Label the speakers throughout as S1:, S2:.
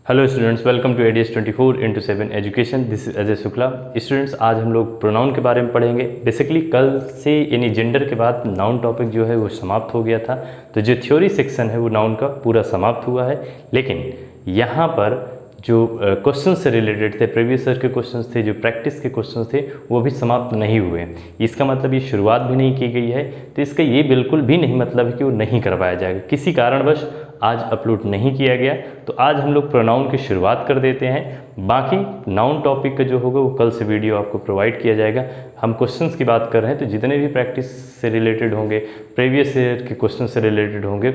S1: Hello students, welcome to ADS 24/7 education. This is Ajay Shukla. Students, आज हम लोग प्रोनाउन के बारे में पढ़ेंगे। बेसिकली कल से यानी जेंडर के बाद नाउन टॉपिक जो है वो समाप्त हो गया था, तो जो थ्योरी सेक्शन है वो नाउन का पूरा समाप्त हुआ है। लेकिन यहाँ पर जो क्वेश्चन से रिलेटेड थे, प्रीवियस ईयर के क्वेश्चंस थे, जो प्रैक्टिस के क्वेश्चंस थे, वो भी समाप्त नहीं हुए हैं। इसका मतलब ये शुरुआत भी नहीं की गई है, तो इसका ये बिल्कुल भी नहीं मतलब है कि वो नहीं करवाया जाएगा। किसी कारणवश आज अपलोड नहीं किया गया, तो आज हम लोग प्रोनाउन की शुरुआत कर देते हैं। बाकी नाउन टॉपिक का जो होगा वो कल से वीडियो आपको प्रोवाइड किया जाएगा। हम क्वेश्चंस की बात कर रहे हैं, तो जितने भी प्रैक्टिस से रिलेटेड होंगे, प्रीवियस ईयर के क्वेश्चन से रिलेटेड होंगे,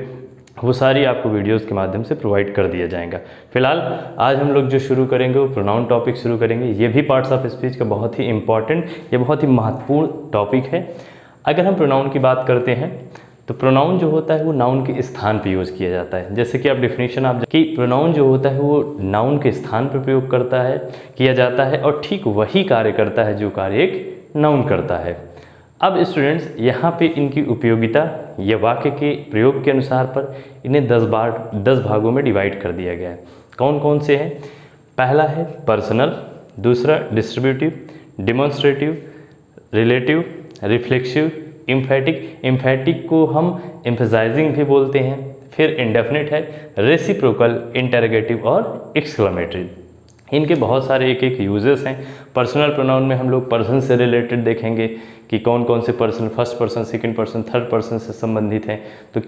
S1: वो सारी आपको वीडियोस के माध्यम से प्रोवाइड कर दिया जाएगा। फिलहाल आज हम लोग जो शुरू करेंगे वो प्रोनाउन टॉपिक शुरू करेंगे। ये भी पार्ट्स ऑफ स्पीच का बहुत ही इंपॉर्टेंट, ये बहुत ही महत्वपूर्ण टॉपिक है। अगर हम प्रोनाउन की बात करते हैं तो प्रोनाउन जो होता है वो नाउन के स्थान पर यूज़ किया जाता है। जैसे कि आप डेफिनेशन आप कि प्रोनाउन जो होता है वो नाउन के स्थान पर प्रयोग करता है, किया जाता है, और ठीक वही कार्य करता है जो कार्य एक नाउन करता है। अब स्टूडेंट्स, यहाँ पे इनकी उपयोगिता या वाक्य के प्रयोग के अनुसार पर इन्हें 10 भागों में डिवाइड कर दिया गया है। कौन कौन से हैं? पहला है पर्सनल, दूसरा डिस्ट्रीब्यूटिव, डिमॉन्स्ट्रेटिव, रिलेटिव, रिफ्लेक्सिव, एम्फैटिक। एम्फैटिक को हम एम्फेसाइजिंग भी बोलते हैं। फिर इंडेफिनिट है, रेसिप्रोकल, इंटरोगेटिव और एक्सक्लेमेटरी। इनके बहुत सारे एक यूजेस हैं। पर्सनल प्रोनाउन में हम लोग पर्सन से रिलेटेड देखेंगे कि कौन कौन से person first person, second person, third person से संबंधित हैं, तो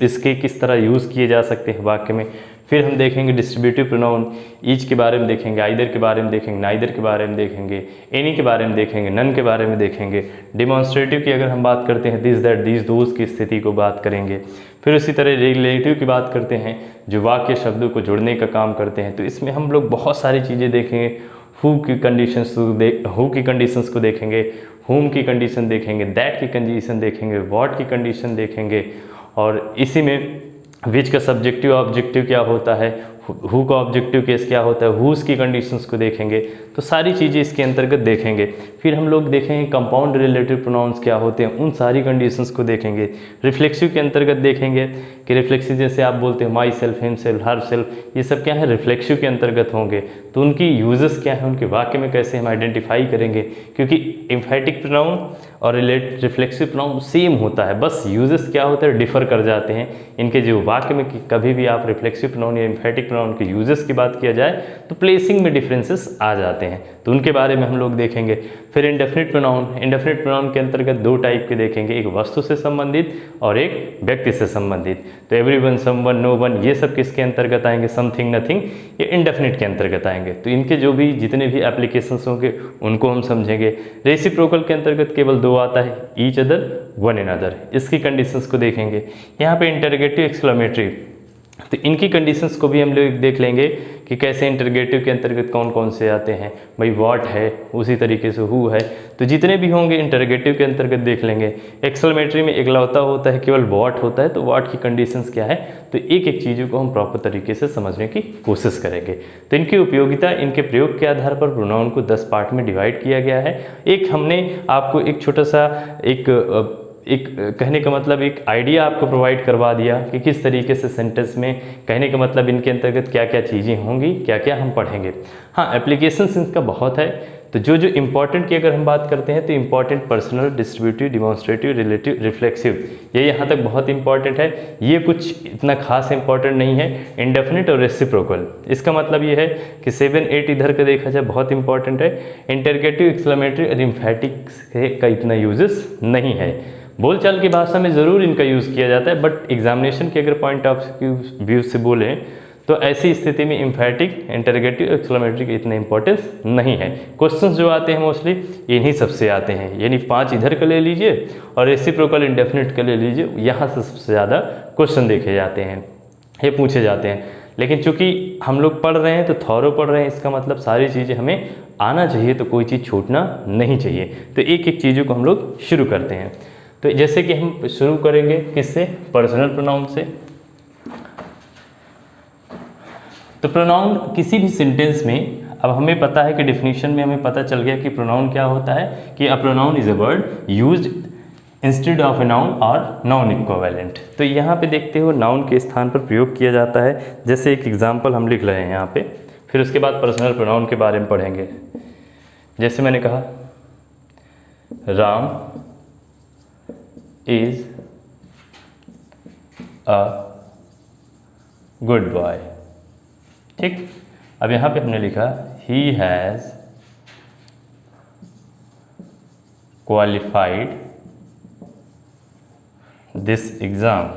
S1: इसके किस तरह यूज़ किए जा सकते हैं वाक्य में। फिर हम देखेंगे डिस्ट्रीब्यूटिव प्रोनाउन, ईच के बारे में देखेंगे, आइदर के बारे में देखेंगे, नाइदर के बारे में देखेंगे, एनी के बारे में देखेंगे, नन के बारे में देखेंगे। डिमॉन्स्ट्रेटिव की अगर हम बात करते हैं, दिस, दैट, दीज, दोज की स्थिति को बात करेंगे। फिर उसी तरह रिलेटिव की बात करते हैं, जो वाक्य शब्दों को जोड़ने का काम करते हैं, तो इसमें हम लोग बहुत सारी चीज़ें देखेंगे। हु की कंडीशंस को देखेंगे, हुम की कंडीशन देखेंगे, दैट की कंडीशन देखेंगे, व्हाट की कंडीशन देखेंगे, और इसी में विच का सब्जेक्टिव ऑब्जेक्टिव क्या होता है, हु का ऑब्जेक्टिव केस क्या होता है, हुज की कंडीशंस को देखेंगे। तो सारी चीज़ें इसके अंतर्गत देखेंगे। फिर हम लोग देखेंगे कंपाउंड रिलेटिव प्रोनाउंस क्या होते हैं, उन सारी कंडीशंस को देखेंगे। रिफ्लेक्सिव के अंतर्गत देखेंगे कि रिफ्लेक्सिव जैसे आप बोलते हैं my self, him self, her self, ये सब क्या है, रिफ्लेक्सिव के अंतर्गत होंगे। तो उनकी यूजेस क्या है, उनके वाक्य में कैसे हम आइडेंटिफाई करेंगे, क्योंकि एम्फैटिक प्रोनाउन और रिफ्लेक्सिव प्रोनाउन सेम होता है, बस यूजेस क्या होता है, डिफर कर जाते हैं इनके जो वाक्य में। कभी भी आप रिफ्लेक्सिव प्रोनाउन या एम्फैटिक प्रोनाउन के यूजेस की बात किया जाए तो प्लेसिंग में डिफरेंसेस आ जाते हैं, तो उनके बारे में हम लोग देखेंगे। फिर इंडेफिनिट प्रोनाउन, इंडेफिनिट प्रोनाउन के अंतर्गत दो टाइप के देखेंगे, एक वस्तु से संबंधित और एक व्यक्ति से संबंधित। तो एवरीवन, समवन, नो वन, ये सब किसके अंतर्गत आएंगे, समथिंग, नथिंग, ये इंडेफिनिट के अंतर्गत आएंगे। तो इनके जो भी जितने भी एप्लीकेशंस होंगे उनको हम समझेंगे। रेसिप्रोकल के अंतर्गत केवल दो आता है, each other, one in other, इसकी कंडीशंस को देखेंगे। यहाँ पे इंटरोगेटिव, एक्सक्लेमेटरी, तो इनकी कंडीशंस को भी हम लोग देख लेंगे कि कैसे इंटरोगेटिव के अंतर्गत कौन कौन से आते हैं। भाई व्हाट है, उसी तरीके से हु है, तो जितने भी होंगे इंटरोगेटिव के अंतर्गत देख लेंगे। एक्सक्लेमेटरी में इकलौता होता है, केवल व्हाट होता है, तो व्हाट की कंडीशंस क्या है, तो एक एक चीज़ों को हम प्रॉपर तरीके से समझने की कोशिश करेंगे। तो इनकी उपयोगिता, इनके प्रयोग के आधार पर प्रोनाउन को 10 पार्ट में डिवाइड किया गया है। एक हमने आपको एक छोटा सा एक कहने का मतलब एक आइडिया आपको प्रोवाइड करवा दिया कि किस तरीके से सेंटेंस में कहने का मतलब इनके अंतर्गत क्या क्या चीज़ें होंगी, क्या क्या हम पढ़ेंगे। हाँ, एप्लीकेशंस इनका बहुत है, तो जो जो इम्पॉर्टेंट की अगर हम बात करते हैं तो important personal, distributive, demonstrative, relative, reflexive, ये यहाँ तक बहुत इंपॉर्टेंट है। ये कुछ इतना खास इंपॉर्टेंट नहीं है। इंडेफिनिट और रेसिप्रोकल, इसका मतलब ये है कि 7, 8 इधर का देखा जाए बहुत इंपॉर्टेंट है। इंटरोगेटिव, एक्सक्लेमेटरी और एम्फैटिक का इतना यूजेस नहीं है। बोलचाल की भाषा में ज़रूर इनका यूज़ किया जाता है, बट एग्जामिनेशन के अगर पॉइंट ऑफ व्यू से बोलें तो ऐसी स्थिति में एम्फैटिक, इंटरोगेटिव, एक्सक्लेमेटरी की इतना इंपॉर्टेंस नहीं है। क्वेश्चंस जो आते हैं मोस्टली इन्हीं सबसे आते हैं, यानी 5 इधर का ले लीजिए और रेसिप्रोकल, इंडेफिनिट का ले लीजिए, यहाँ से सबसे ज़्यादा क्वेश्चन देखे जाते हैं, ये पूछे जाते हैं। लेकिन चूंकि हम लोग पढ़ रहे हैं तो थॉरो पढ़ रहे हैं, इसका मतलब सारी चीज़ें हमें आना चाहिए, तो कोई चीज़ छूटना नहीं चाहिए। तो एक एक चीज़ों को हम लोग शुरू करते हैं। तो जैसे कि हम शुरू करेंगे किससे, पर्सनल प्रोनाउन से। तो प्रोनाउन किसी भी सेंटेंस में, अब हमें पता है कि डिफिनीशन में हमें पता चल गया कि प्रोनाउन क्या होता है, कि a pronoun is a word used instead of a noun और नाउन इक्विवेलेंट। तो यहाँ पे देखते हो नाउन के स्थान पर प्रयोग किया जाता है। जैसे एक एग्जांपल हम लिख रहे हैं यहाँ पे, फिर उसके बाद पर्सनल प्रोनाउन के बारे में पढ़ेंगे। जैसे मैंने कहा Ram is a good boy. ठीक, अब यहाँ पे हमने लिखा he has qualified this exam.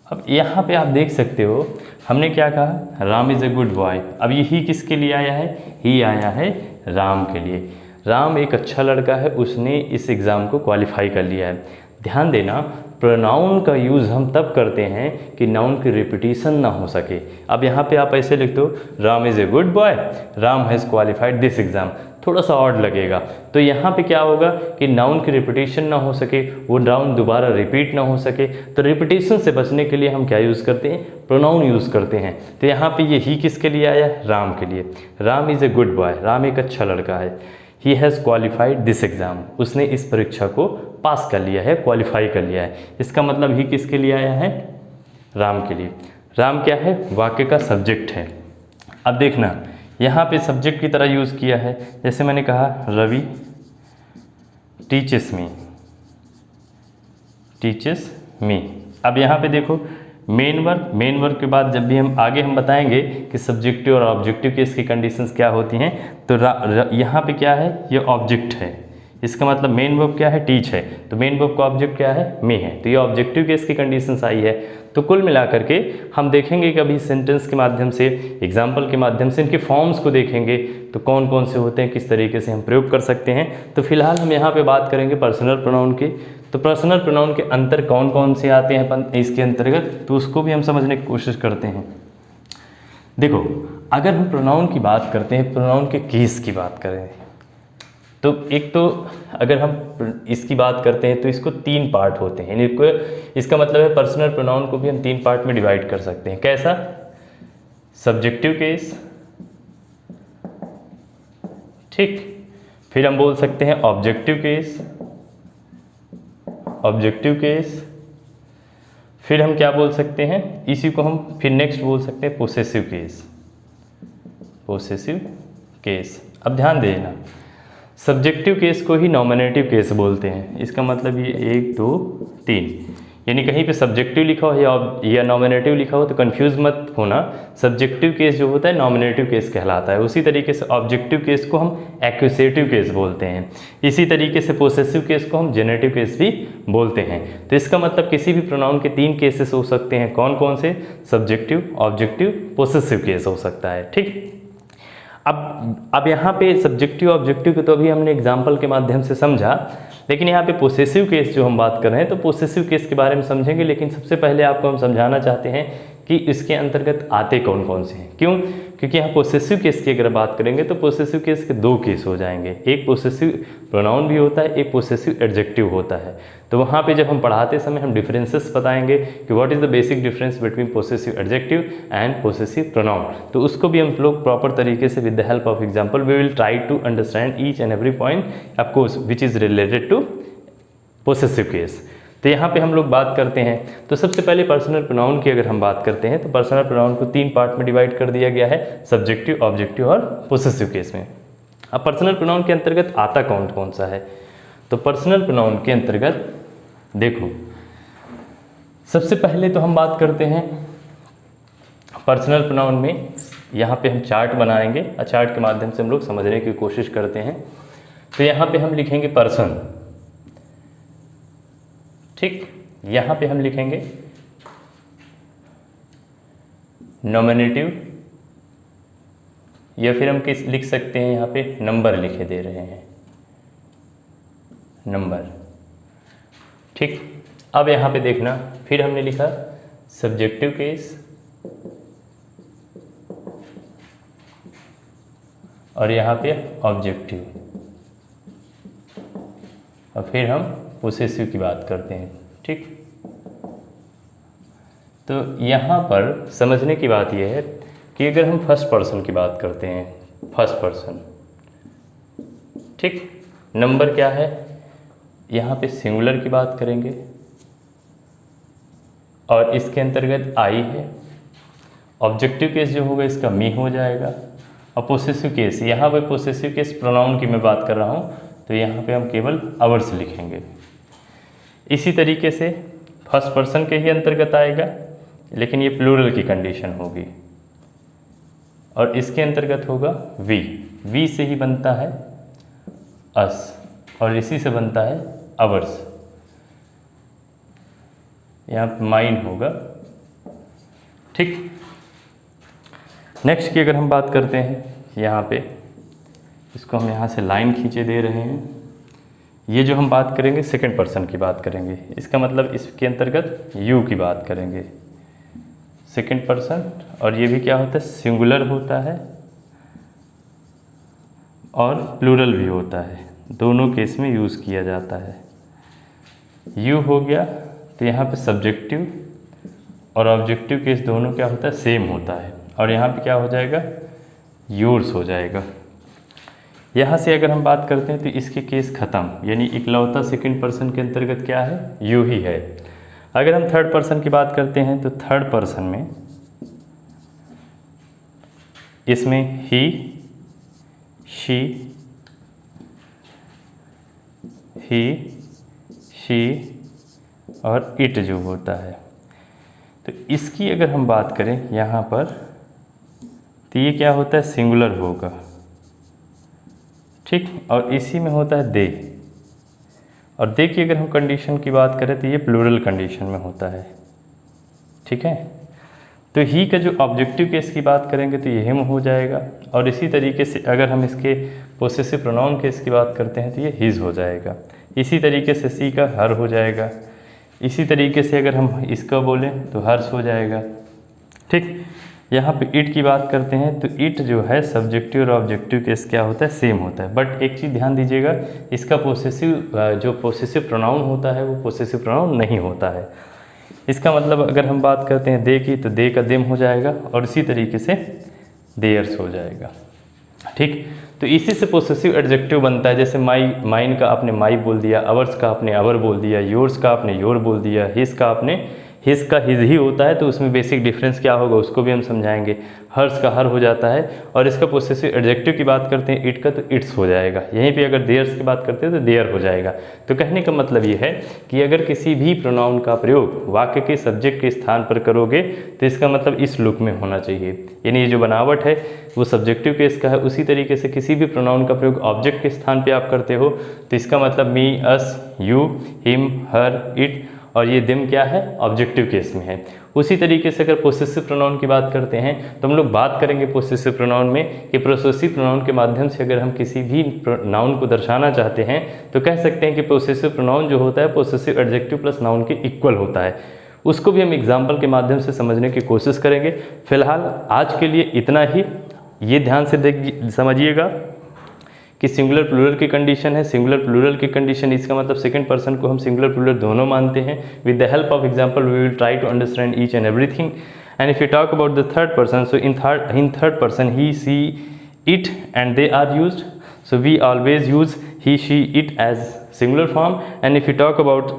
S1: अब यहाँ पे आप देख सकते हो हमने क्या कहा, Ram is a good boy. अब ये ही किसके लिए आया है, ही आया है राम के लिए। राम एक अच्छा लड़का है, उसने इस एग्ज़ाम को क्वालिफाई कर लिया है। ध्यान देना, प्रोनाउन का यूज़ हम तब करते हैं कि नाउन की रिपीटिशन ना हो सके। अब यहाँ पे आप ऐसे लिख दो Ram is a good boy, Ram has qualified this exam, थोड़ा सा ऑड लगेगा। तो यहाँ पे क्या होगा कि नाउन की रिपीटिशन ना हो सके, वो नाउन दोबारा रिपीट ना हो सके। तो रिपीटिशन से बचने के लिए हम क्या यूज़ करते हैं, प्रोनाउन यूज़ करते हैं। तो यहाँ पे ये ही किसके लिए आया, राम के लिए। Ram is a good boy, Ram एक अच्छा लड़का है। He has qualified this exam, उसने इस परीक्षा को पास कर लिया है, क्वालिफाई कर लिया है। इसका मतलब ही किसके लिए आया है, राम के लिए। राम क्या है, वाक्य का सब्जेक्ट है। अब देखना यहाँ पे सब्जेक्ट की तरह यूज़ किया है। जैसे मैंने कहा रवि टीचेस मी। अब यहाँ पे देखो मेन वर्ब के बाद जब भी हम आगे हम बताएंगे कि सब्जेक्टिव और ऑब्जेक्टिव केस की कंडीशंस क्या होती हैं, तो यहाँ पे क्या है, ये ऑब्जेक्ट है। इसका मतलब मेन वर्ब क्या है, टीच है, तो मेन वर्ब का ऑब्जेक्ट क्या है, मे है। तो ये ऑब्जेक्टिव केस की कंडीशंस आई है। तो कुल मिलाकर के हम देखेंगे कि अभी सेंटेंस के माध्यम से, एग्जाम्पल के माध्यम से इनके फॉर्म्स को देखेंगे, तो कौन कौन से होते हैं, किस तरीके से हम प्रयोग कर सकते हैं। तो फिलहाल हम यहाँ पे बात करेंगे पर्सनल प्रोनाउन की। तो पर्सनल प्रोनाउन के अंतर कौन कौन से आते हैं इसके अंतर्गत, तो उसको भी हम समझने की कोशिश करते हैं। देखो, अगर हम प्रोनाउन की बात करते हैं, प्रोनाउन के केस की बात करें, तो एक तो अगर हम इसकी बात करते हैं तो इसको 3 पार्ट होते हैं। इसका मतलब है पर्सनल प्रोनाउन को भी हम 3 पार्ट में डिवाइड कर सकते हैं। कैसा, सब्जेक्टिव केस, ठीक, फिर हम बोल सकते हैं ऑब्जेक्टिव केस, फिर हम क्या बोल सकते हैं, इसी को हम फिर नेक्स्ट बोल सकते हैं पोसेसिव केस। अब ध्यान देना, सब्जेक्टिव केस को ही नॉमिनेटिव केस बोलते हैं। इसका मतलब ये 1 2 3, यानी कहीं पे सब्जेक्टिव लिखा हो या नॉमिनेटिव लिखा हो तो कंफ्यूज मत होना। सब्जेक्टिव केस जो होता है नॉमिनेटिव केस कहलाता है। उसी तरीके से ऑब्जेक्टिव केस को हम एक्यूसेटिव केस बोलते हैं। इसी तरीके से पोसेसिव केस को हम जेनेटिव केस भी बोलते हैं। तो इसका मतलब किसी भी प्रोनाउन के 3 केसेस हो सकते हैं। कौन कौन से, सब्जेक्टिव, ऑब्जेक्टिव, पोसेसिव केस हो सकता है। ठीक, अब यहाँ पे सब्जेक्टिव ऑब्जेक्टिव को तो अभी हमने एग्जाम्पल के माध्यम से समझा, लेकिन यहाँ पे पोसेसिव केस जो हम बात कर रहे हैं, तो पोसेसिव केस के बारे में समझेंगे। लेकिन सबसे पहले आपको हम समझाना चाहते हैं कि इसके अंतर्गत आते कौन कौन से हैं। क्यों, क्योंकि यहाँ पोसेसिव केस की अगर बात करेंगे तो पोसेसिव केस के 2 केस हो जाएंगे। एक पोसेसिव प्रोनाउन भी होता है, एक पोसेसिव एडजेक्टिव होता है। तो वहाँ पे जब हम पढ़ाते समय हम डिफरेंसेस बताएंगे कि what is the basic difference between possessive adjective and possessive pronoun. तो उसको भी हम लोग प्रॉपर तरीके से with the help of example we will try to understand each and every point of course which is related to possessive case. तो यहाँ पे हम लोग बात करते हैं, तो सबसे पहले पर्सनल प्रोनाउन की अगर हम बात करते हैं तो पर्सनल प्रोनाउन को 3 पार्ट में डिवाइड कर दिया गया है, सब्जेक्टिव, ऑब्जेक्टिव और पोसेसिव केस में। अब पर्सनल प्रोनाउन के अंतर्गत आता कौन कौन सा है, तो पर्सनल प्रोनाउन के अंतर्गत देखो, सबसे पहले तो हम बात करते हैं पर्सनल प्रोनाउन में। यहाँ पे हम चार्ट बनाएंगे और चार्ट के माध्यम से हम लोग समझने की कोशिश करते हैं। तो यहाँ पे हम लिखेंगे पर्सन, ठीक, यहाँ पे हम लिखेंगे नॉमिनेटिव, या फिर हम किस लिख सकते हैं, यहाँ पे नंबर लिखे दे रहे हैं, नंबर, ठीक। अब यहाँ पे देखना, फिर हमने लिखा सब्जेक्टिव केस और यहाँ पे ऑब्जेक्टिव, और फिर हम पोसेसिव की बात करते हैं, ठीक। तो यहाँ पर समझने की बात यह है कि अगर हम फर्स्ट पर्सन की बात करते हैं, फर्स्ट पर्सन, ठीक, नंबर क्या है, यहाँ पे सिंगुलर की बात करेंगे और इसके अंतर्गत आई है। ऑब्जेक्टिव केस जो होगा इसका मी हो जाएगा। और पोसेसिव केस, यहाँ पे पोसेसिव केस प्रोनाउन की मैं बात कर रहा हूँ, तो यहाँ पे हम केवल अवर्स लिखेंगे। इसी तरीके से फर्स्ट पर्सन के ही अंतर्गत आएगा, लेकिन ये प्लूरल की कंडीशन होगी। और इसके अंतर्गत होगा वी, वी से ही बनता है अस और इसी से बनता है अवर्स। यहाँ पे माइन होगा। ठीक, नेक्स्ट की अगर हम बात करते हैं, यहाँ पे इसको हम यहाँ से लाइन खींचे दे रहे हैं। ये जो हम बात करेंगे सेकंड पर्सन की बात करेंगे, इसका मतलब इसके अंतर्गत यू की बात करेंगे, सेकंड पर्सन। और ये भी क्या होता है, सिंगुलर होता है और प्लूरल भी होता है, दोनों केस में यूज़ किया जाता है। यू हो गया, तो यहाँ पे सब्जेक्टिव और ऑब्जेक्टिव केस दोनों क्या होता है, सेम होता है। और यहाँ पे क्या हो जाएगा, योर्स हो जाएगा। यहाँ से अगर हम बात करते हैं तो इसके केस ख़त्म, यानी इकलौता सेकंड पर्सन के अंतर्गत क्या है, यू ही है। अगर हम थर्ड पर्सन की बात करते हैं तो थर्ड पर्सन में इसमें ही, शी, और इट जो होता है, तो इसकी अगर हम बात करें यहाँ पर, तो ये क्या होता है, सिंगुलर होगा। ठीक, और इसी में होता है दे। और दे की अगर हम कंडीशन की बात करें तो ये प्लूरल कंडीशन में होता है। ठीक है, तो ही का जो ऑब्जेक्टिव केस की बात करेंगे तो ये हिम हो जाएगा। और इसी तरीके से अगर हम इसके पोसेसिव प्रोनाउन केस की बात करते हैं तो ये हिज हो जाएगा। इसी तरीके से सी का हर हो जाएगा। इसी तरीके से अगर हम इसका बोलें तो हर्ष हो जाएगा। ठीक, यहाँ पे इट की बात करते हैं तो इट जो है सब्जेक्टिव और ऑब्जेक्टिव केस क्या होता है, सेम होता है। बट एक चीज़ ध्यान दीजिएगा, इसका जो पोसेसिव प्रोनाउन होता है वो पोसेसिव प्रोनाउन नहीं होता है। इसका मतलब अगर हम बात करते हैं दे की, तो दे का देम हो जाएगा और इसी तरीके से देयर्स हो जाएगा। ठीक, तो इसी से पोसेसिव एडजेक्टिव बनता है। जैसे माई, माइन का आपने माई बोल दिया, अवर्स का आपने अवर बोल दिया, योर्स का आपने योर बोल दिया, हिज का आपने हिज का हिज ही होता है। तो उसमें बेसिक डिफरेंस क्या होगा उसको भी हम समझाएंगे। हर्ष का हर हो जाता है। और इसका पोसेसिव एडजेक्टिव की बात करते हैं इट का, तो इट्स हो जाएगा। यहीं पे अगर देयर्स की बात करते हैं तो देयर हो जाएगा। तो कहने का मतलब ये है कि अगर किसी भी प्रोनाउन का प्रयोग वाक्य के सब्जेक्ट के स्थान पर करोगे तो इसका मतलब इस लुक में होना चाहिए, यानी ये जो बनावट है वो सब्जेक्टिव केस का है। उसी तरीके से किसी भी प्रोनाउन का प्रयोग ऑब्जेक्ट के स्थान पर आप करते हो तो इसका मतलब मी, अस, यू, हिम, हर, इट, और ये दिम क्या है, ऑब्जेक्टिव केस में है। उसी तरीके से अगर पोसेसिव प्रोनाउन की बात करते हैं तो हम लोग बात करेंगे पोसेसिव प्रोनाउन में कि पोसेसिव प्रोनाउन के माध्यम से अगर हम किसी भी नाउन को दर्शाना चाहते हैं तो कह सकते हैं कि पोसेसिव प्रोनाउन जो होता है पोसेसिव एडजेक्टिव प्लस नाउन के इक्वल होता है। उसको भी हम एग्जाम्पल के माध्यम से समझने की कोशिश करेंगे। फिलहाल आज के लिए इतना ही। ये ध्यान से समझिएगा कि सिंगुलर प्लूरल की कंडीशन है। सिंगुलर प्लूरल की कंडीशन, इसका मतलब सेकंड पर्सन को हम सिंगुलर प्लूरल दोनों मानते हैं। With the help of example we will try to understand each and everything. And if you talk about the third person, so in third person he, she, it and they are used. So we always use he, she, it as singular form, and if you talk about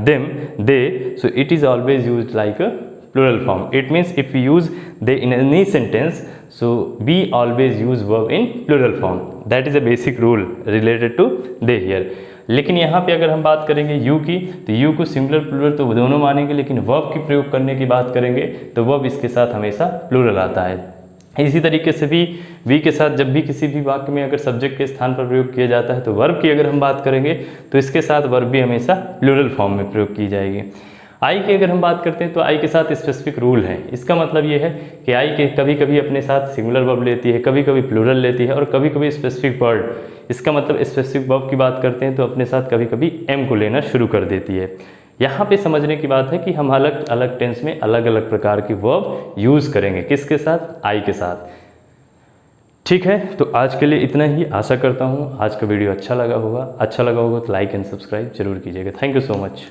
S1: them, they, so it is always used like a plural form. It means if we use they in any sentence, so we always use verb in plural form. That is a basic rule related to they here. लेकिन यहाँ पे अगर हम बात करेंगे you की, तो you को सिंगुलर प्लूरल तो दोनों मानेंगे, लेकिन वर्ब की प्रयोग करने की बात करेंगे तो वर्ब इसके साथ हमेशा प्लूरल आता है। इसी तरीके से भी वी के साथ जब भी किसी भी वाक्य में अगर सब्जेक्ट के स्थान पर प्रयोग किया जाता है तो वर्ब की अगर हम बात करेंगे तो इसके साथ वर्ब भी हमेशा प्लूरल फॉर्म में प्रयोग की जाएगी। आई की अगर हम बात करते हैं तो आई के साथ स्पेसिफिक रूल है। इसका मतलब ये है कि आई के कभी कभी अपने साथ सिंगुलर वर्ब लेती है, कभी कभी प्लूरल लेती है और कभी कभी स्पेसिफिक वर्ड। इसका मतलब स्पेसिफिक वर्ब की बात करते हैं तो अपने साथ कभी कभी एम को लेना शुरू कर देती है। यहाँ पे समझने की बात है कि हम अलग अलग टेंस में अलग अलग प्रकार की वर्ब यूज़ करेंगे। किसके साथ? आई के साथ। ठीक है, तो आज के लिए इतना ही। आशा करता हूँ आज का वीडियो अच्छा लगा होगा तो लाइक एंड सब्सक्राइब जरूर कीजिएगा। Thank you so much.